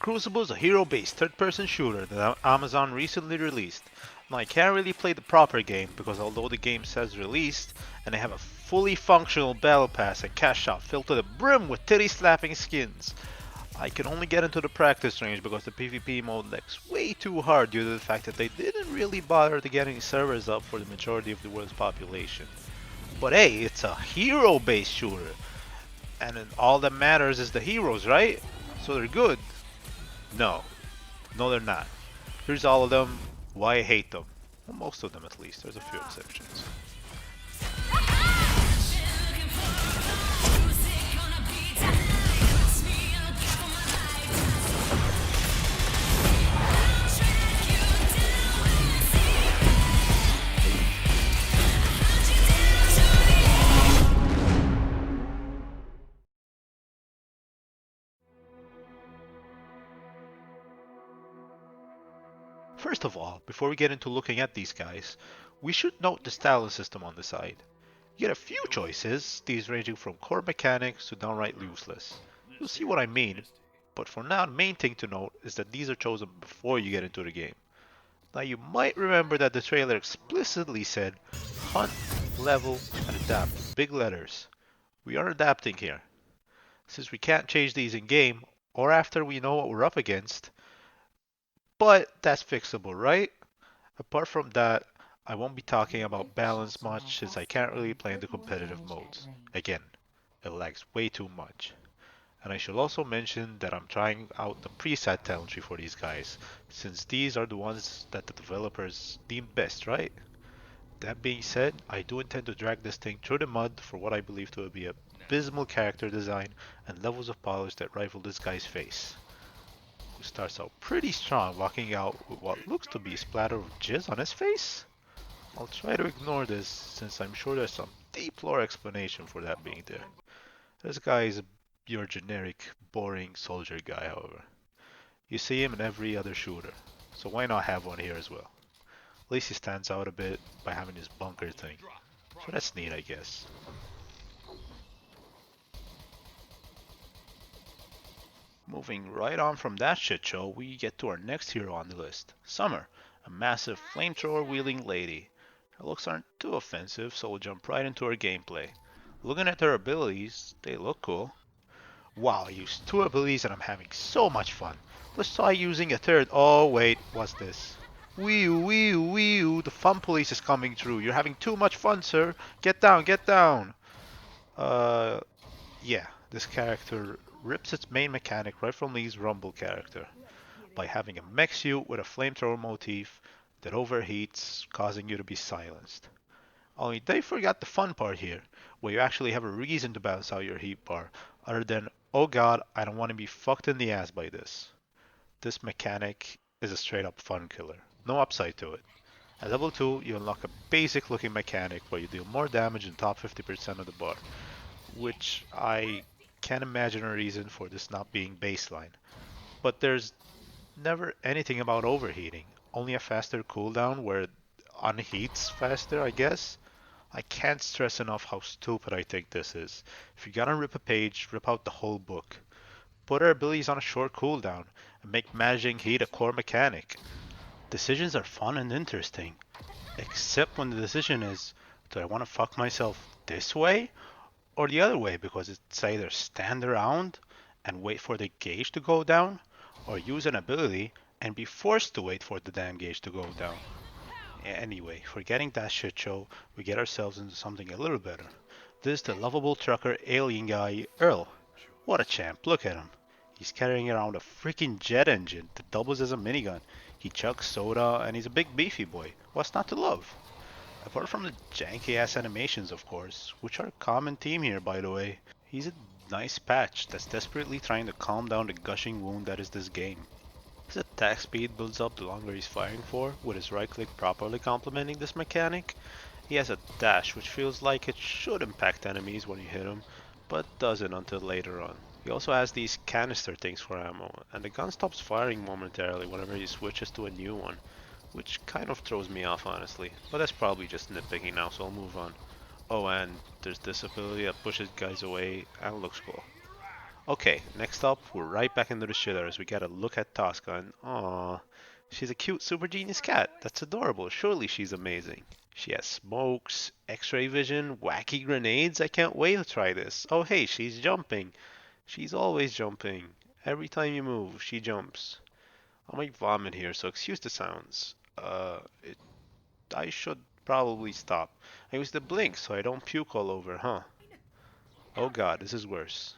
Crucible is a hero-based third-person shooter that Amazon recently released. Now I can't really play the proper game because although the game says released and they have a fully functional battle pass and cash shop filled to the brim with titty-slapping skins, I can only get into the practice range because the PvP mode lags way too hard due to the fact that they didn't really bother to getting servers up for the majority of the world's population. But hey, it's a hero-based shooter, and all that matters is the heroes, right? So they're good. No, no they're not. Here's all of them, why I hate them. Well, most of them at least, there's a few exceptions. First of all, before we get into looking at these guys, we should note the styling system on the side. You get a few choices, these ranging from core mechanics to downright useless. You'll see what I mean, but for now the main thing to note is that these are chosen before you get into the game. Now you might remember that the trailer explicitly said hunt, level, and adapt, big letters. We are adapting here. Since we can't change these in game, or after we know what we're up against, but that's fixable, right? Apart from that, I won't be talking about balance much since I can't really play in the competitive modes. Again, it lags way too much. And I should also mention that I'm trying out the preset talent tree for these guys, since these are the ones that the developers deem best, right? That being said, I do intend to drag this thing through the mud for what I believe to be a abysmal character design and levels of polish that rival this guy's face, who starts out pretty strong, walking out with what looks to be a splatter of jizz on his face. I'll try to ignore this since I'm sure there's some deep lore explanation for that being there. This guy is your generic, boring soldier guy, however. You see him in every other shooter, so why not have one here as well? At least he stands out a bit by having his bunker thing, so that's neat, I guess. Moving right on from that shit show, we get to our next hero on the list, Summer, a massive flamethrower wielding lady. Her looks aren't too offensive, so we'll jump right into her gameplay. Looking at her abilities, they look cool. Wow, I used two abilities and I'm having so much fun. Let's try using a third. Oh wait, what's this? Wee, the fun police is coming through. You're having too much fun, sir. Get down, get down. Uh, yeah, this character rips its main mechanic right from Lee's Rumble character by having a mech suit with a flamethrower motif that overheats, causing you to be silenced. Only they forgot the fun part here, where you actually have a reason to balance out your heat bar, other than, oh god, I don't want to be fucked in the ass by this. This mechanic is a straight up fun killer. No upside to it. At level 2, you unlock a basic looking mechanic where you deal more damage in top 50% of the bar, which I can't imagine a reason for this not being baseline. But there's never anything about overheating, only a faster cooldown where it unheats faster, I guess. I can't stress enough how stupid I think this is. If you're gonna rip a page, rip out the whole book. Put our abilities on a short cooldown and make managing heat a core mechanic. Decisions are fun and interesting, except when the decision is, do I want to fuck myself this way or the other way, because it's either stand around and wait for the gauge to go down or use an ability and be forced to wait for the damn gauge to go down. Anyway, forgetting that shit show, we get ourselves into something a little better. This is the lovable trucker alien guy, Earl. What a champ, look at him. He's carrying around a freaking jet engine that doubles as a minigun. He chugs soda and he's a big beefy boy. What's not to love? Apart from the janky ass animations, of course, which are a common theme here by the way, he's a nice patch that's desperately trying to calm down the gushing wound that is this game. His attack speed builds up the longer he's firing for, with his right click properly complementing this mechanic. He has a dash which feels like it should impact enemies when you hit him, but doesn't until later on. He also has these canister things for ammo, and the gun stops firing momentarily whenever he switches to a new one, which kind of throws me off honestly, but that's probably just nitpicking now, so I'll move on. Oh, and there's this ability that pushes guys away and looks cool. Okay, next up, we're right back into the shillers. We gotta look at Tossgun. Aww, she's a cute super genius cat. That's adorable. Surely she's amazing. She has smokes, x-ray vision, wacky grenades. I can't wait to try this. Oh hey, she's jumping. She's always jumping. Every time you move, she jumps. I might vomit here, so excuse the sounds. I should probably stop. I use the blink so I don't puke all over, huh? Oh god, this is worse.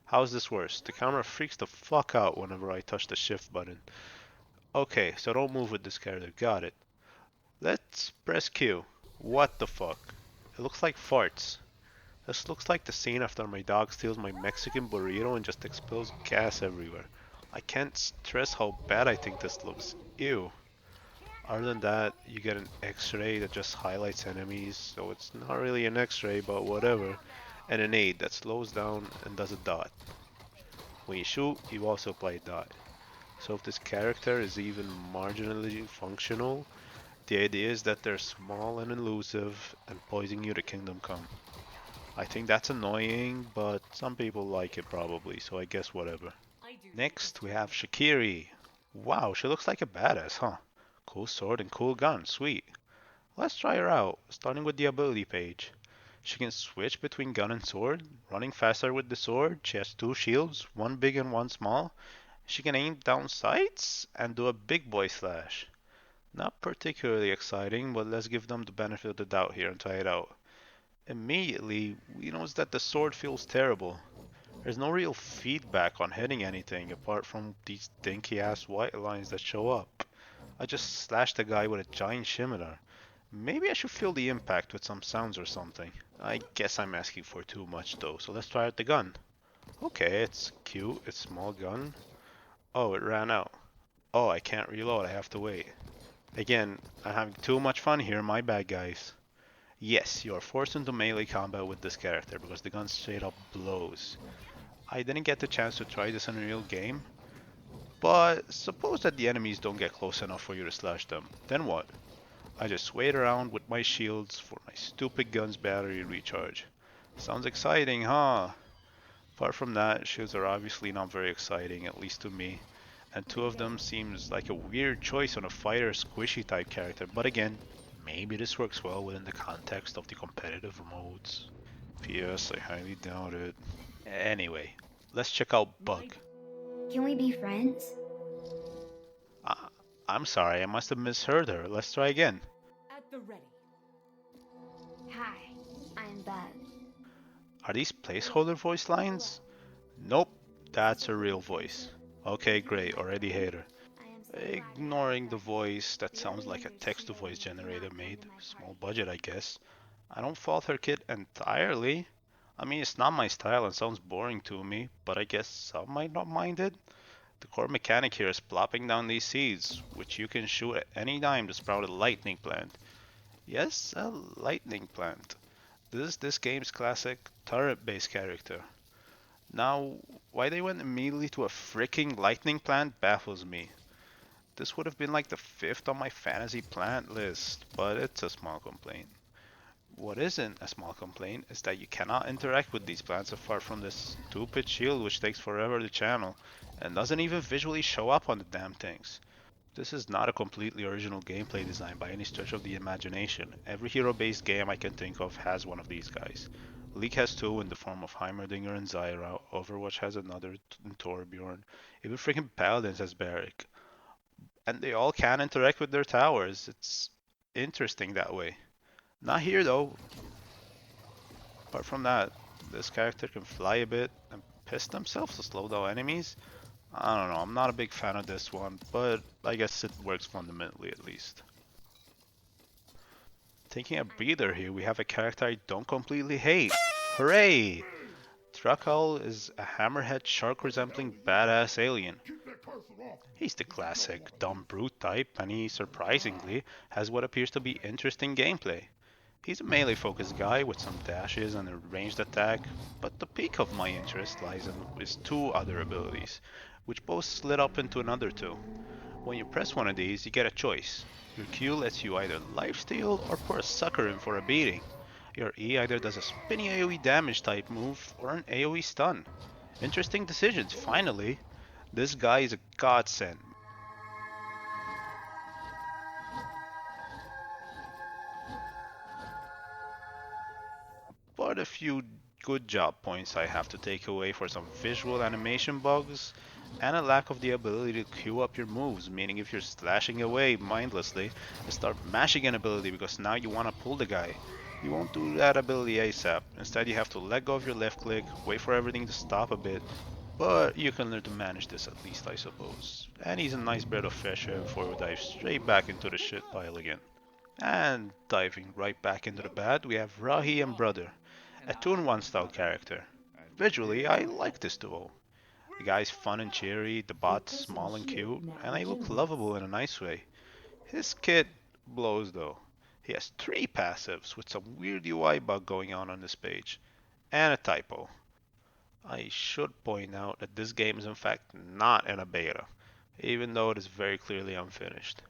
How's this worse? The camera freaks the fuck out whenever I touch the shift button. Okay, so don't move with this character. Got it. Let's press Q. What the fuck? It looks like farts. This looks like the scene after my dog steals my Mexican burrito and just expels gas everywhere. I can't stress how bad I think this looks. Ew. Other than that, you get an X-ray that just highlights enemies, so it's not really an X-ray, but whatever. And an aid that slows down and does a dot. When you shoot, you also apply a dot. So if this character is even marginally functional, the idea is that they're small and elusive and poising you to Kingdom Come. I think that's annoying, but some people like it probably, so I guess whatever. Next, we have Shaqiri. Wow, she looks like a badass, huh? Cool sword and cool gun, sweet. Let's try her out, starting with the ability page. She can switch between gun and sword, running faster with the sword. She has two shields, one big and one small. She can aim down sights and do a big boy slash. Not particularly exciting, but let's give them the benefit of the doubt here and try it out. Immediately, we notice that the sword feels terrible. There's no real feedback on hitting anything apart from these dinky ass white lines that show up. I just slashed a guy with a giant scimitar. Maybe I should feel the impact with some sounds or something. I guess I'm asking for too much though, so let's try out the gun. Okay, it's cute, it's small gun. Oh, it ran out. Oh, I can't reload, I have to wait. Again, I'm having too much fun here, my bad guys. Yes, you are forced into melee combat with this character because the gun straight up blows. I didn't get the chance to try this in a real game, but suppose that the enemies don't get close enough for you to slash them. Then what? I just wait around with my shields for my stupid gun's battery recharge. Sounds exciting, huh? Apart from that, shields are obviously not very exciting, at least to me. And two of them seems like a weird choice on a fighter squishy type character, but again, maybe this works well within the context of the competitive modes. P.S. I highly doubt it. Anyway, let's check out Bug. Can we be friends? Uh, I'm sorry, I must have misheard her. Let's try again. At the ready. Hi, I'm Bug. Are these placeholder voice lines? Nope, that's a real voice. Okay, great, already hate her. I am so Ignoring the voice, that sounds like a text-to-voice generator made. Small budget, I guess. I don't fault her kit entirely. I mean, it's not my style and sounds boring to me, but I guess some might not mind it. The core mechanic here is plopping down these seeds, which you can shoot at any time to sprout a lightning plant. Yes, a lightning plant. This is this game's classic turret-based character. Now, why they went immediately to a freaking lightning plant baffles me. This would have been like the fifth on my fantasy plant list, but it's a small complaint. What isn't a small complaint is that you cannot interact with these plants apart from this stupid shield which takes forever to channel and doesn't even visually show up on the damn things. This is not a completely original gameplay design by any stretch of the imagination. Every hero-based game I can think of has one of these guys. League has two in the form of Heimerdinger and Zyra, Overwatch has another in Torbjorn, even freaking Paladins has Barrack. And they all can interact with their towers. It's interesting that way. Not here though. Apart from that, this character can fly a bit and piss themselves to slow down enemies. I don't know, I'm not a big fan of this one, but I guess it works fundamentally at least. Taking a breather here, we have a character I don't completely hate. Hooray! Truckhull is a hammerhead shark resembling badass alien. He's the classic dumb brute type, and he surprisingly has what appears to be interesting gameplay. He's a melee focused guy with some dashes and a ranged attack, but the peak of my interest lies in his two other abilities, which both split up into another two. When you press one of these, you get a choice. Your Q lets you either lifesteal or put a sucker in for a beating. Your E either does a spinny AoE damage type move or an AoE stun. Interesting decisions, finally. This guy is a godsend. But a few good job points I have to take away for some visual animation bugs and a lack of the ability to queue up your moves, meaning if you're slashing away mindlessly and start mashing an ability because now you want to pull the guy, you won't do that ability ASAP. Instead you have to let go of your left click, wait for everything to stop a bit, but you can learn to manage this at least I suppose. And he's a nice breath of fresh air before we dive straight back into the shit pile again. And diving right back into the bad, we have Rahi and Brother, a 2-in-1 style character. Visually, I like this duo. The guy's fun and cheery, the bot's small and cute, and they look lovable in a nice way. His kit blows though. He has 3 passives with some weird UI bug going on this page, and a typo. I should point out that this game is in fact not in a beta, even though it is very clearly unfinished.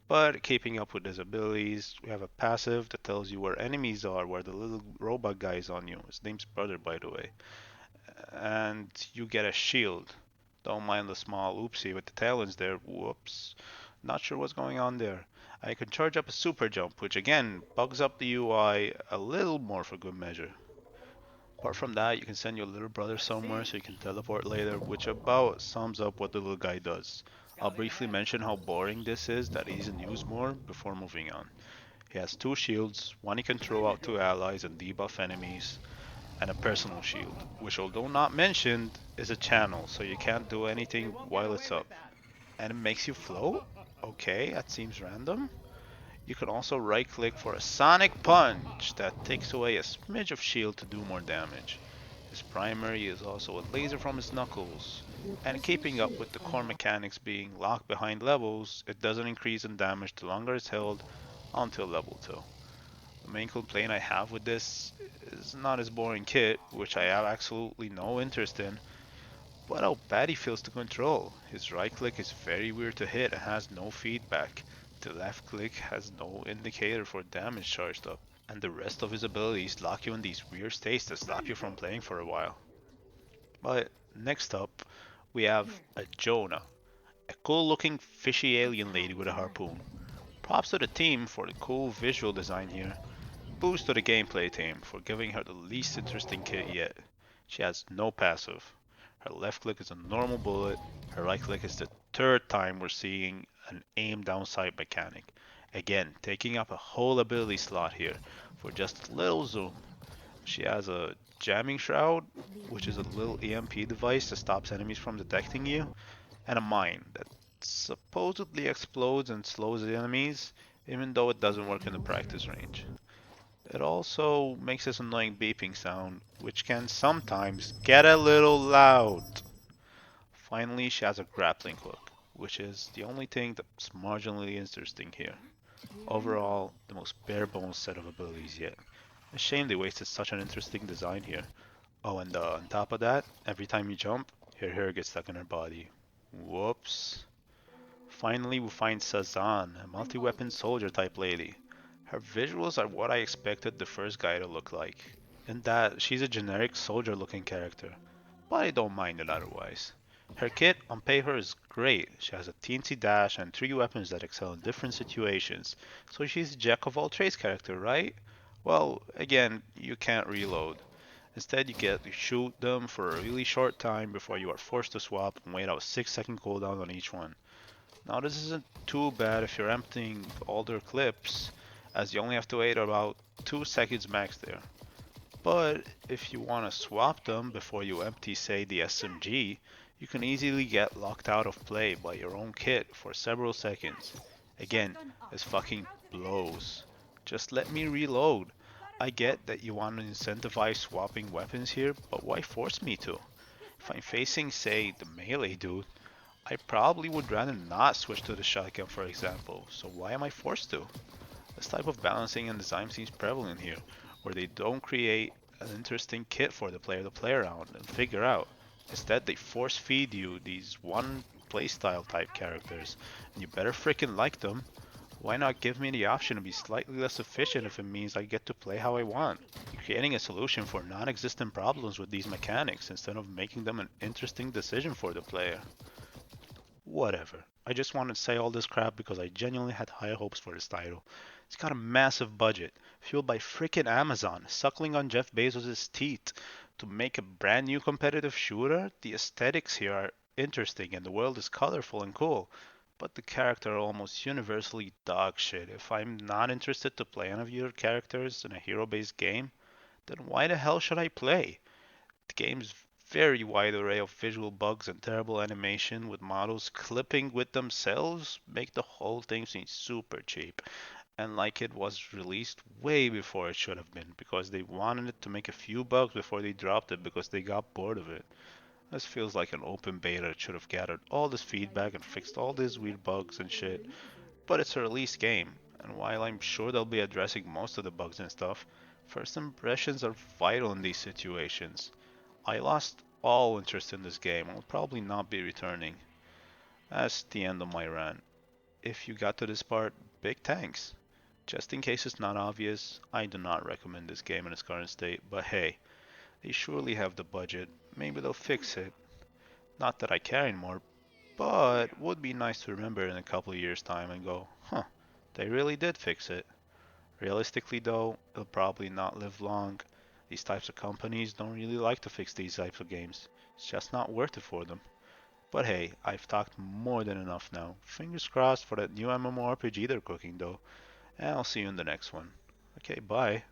But keeping up with his abilities, we have a passive that tells you where enemies are, where the little robot guy is on you. His name's Brother, by the way. And you get a shield. Don't mind the small oopsie with the talons there. Whoops. Not sure what's going on there. I can charge up a super jump, which again bugs up the UI a little more for good measure. Apart from that, you can send your little brother somewhere so you can teleport later, which about sums up what the little guy does. I'll briefly mention how boring this is that he isn't used more before moving on. He has 2 shields, one he can throw out to allies and debuff enemies, and a personal shield, which although not mentioned, is a channel, so you can't do anything while it's up. And it makes you float? Okay, that seems random. You can also right click for a sonic punch that takes away a smidge of shield to do more damage. His primary is also a laser from his knuckles, and keeping up with the core mechanics being locked behind levels, it doesn't increase in damage the longer it's held until level 2. The main complaint I have with this is not his boring kit, which I have absolutely no interest in, but how bad he feels to control. His right click is very weird to hit and has no feedback. The left click has no indicator for damage charged up. And the rest of his abilities lock you in these weird states that stop you from playing for a while. But next up, we have a Jonah, a cool looking fishy alien lady with a harpoon. Props to the team for the cool visual design here. Boost to the gameplay team for giving her the least interesting kit yet. She has no passive. Her left click is a normal bullet. Her right click is the 3rd time we're seeing an aim down sight mechanic. Again, taking up a whole ability slot here for just a little zoom. She has a jamming shroud, which is a little EMP device that stops enemies from detecting you, and a mine that supposedly explodes and slows the enemies, even though it doesn't work in the practice range. It also makes this annoying beeping sound, which can sometimes get a little loud. Finally, she has a grappling hook, which is the only thing that's marginally interesting here. Overall, the most bare bones set of abilities yet. A shame they wasted such an interesting design here. Oh, and on top of that, every time you jump, her hair gets stuck in her body. Whoops. Finally, we find Sazan, a multi-weapon soldier type lady. Her visuals are what I expected the first guy to look like, in that she's a generic soldier looking character, but I don't mind it otherwise. Her kit on paper is great. She has a teensy dash and 3 weapons that excel in different situations, so she's a jack of all trades character, right? Well, again, you can't reload. Instead, you get to shoot them for a really short time before you are forced to swap and wait out a 6-second cooldown on each one. Now this isn't too bad if you're emptying older clips, as you only have to wait about 2 seconds max there. But if you want to swap them before you empty say the SMG, you can easily get locked out of play by your own kit for several seconds. Again, this fucking blows. Just let me reload. I get that you want to incentivize swapping weapons here, but why force me to? If I'm facing say the melee dude, I probably would rather not switch to the shotgun for example, so why am I forced to? This type of balancing and design seems prevalent here, where they don't create an interesting kit for the player to play around and figure out. Instead, they force feed you these one playstyle type characters, and you better freaking like them. Why not give me the option to be slightly less efficient if it means I get to play how I want? You're creating a solution for non-existent problems with these mechanics instead of making them an interesting decision for the player. Whatever. I just wanted to say all this crap because I genuinely had high hopes for this title. It's got a massive budget, fueled by frickin' Amazon, suckling on Jeff Bezos' teeth to make a brand new competitive shooter. The aesthetics here are interesting and the world is colorful and cool, but the characters are almost universally dog shit. If I'm not interested to play any of your characters in a hero-based game, then why the hell should I play? The game's very wide array of visual bugs and terrible animation with models clipping with themselves make the whole thing seem super cheap and like it was released way before it should have been because they wanted it to make a few bugs before they dropped it because they got bored of it. This feels like an open beta that should have gathered all this feedback and fixed all these weird bugs and shit, but it's a release game, and while I'm sure they'll be addressing most of the bugs and stuff, first impressions are vital in these situations. I lost all interest in this game. I'll probably not be returning. That's the end of my rant. If you got to this part, big thanks. Just in case it's not obvious, I do not recommend this game in its current state, but hey, they surely have the budget. Maybe they'll fix it. Not that I care anymore, but would be nice to remember in a couple of years' time and go, huh, they really did fix it. Realistically, though, it'll probably not live long. These types of companies don't really like to fix these types of games. It's just not worth it for them. But hey, I've talked more than enough now. Fingers crossed for that new MMORPG they're cooking, though. And I'll see you in the next one. Okay, bye.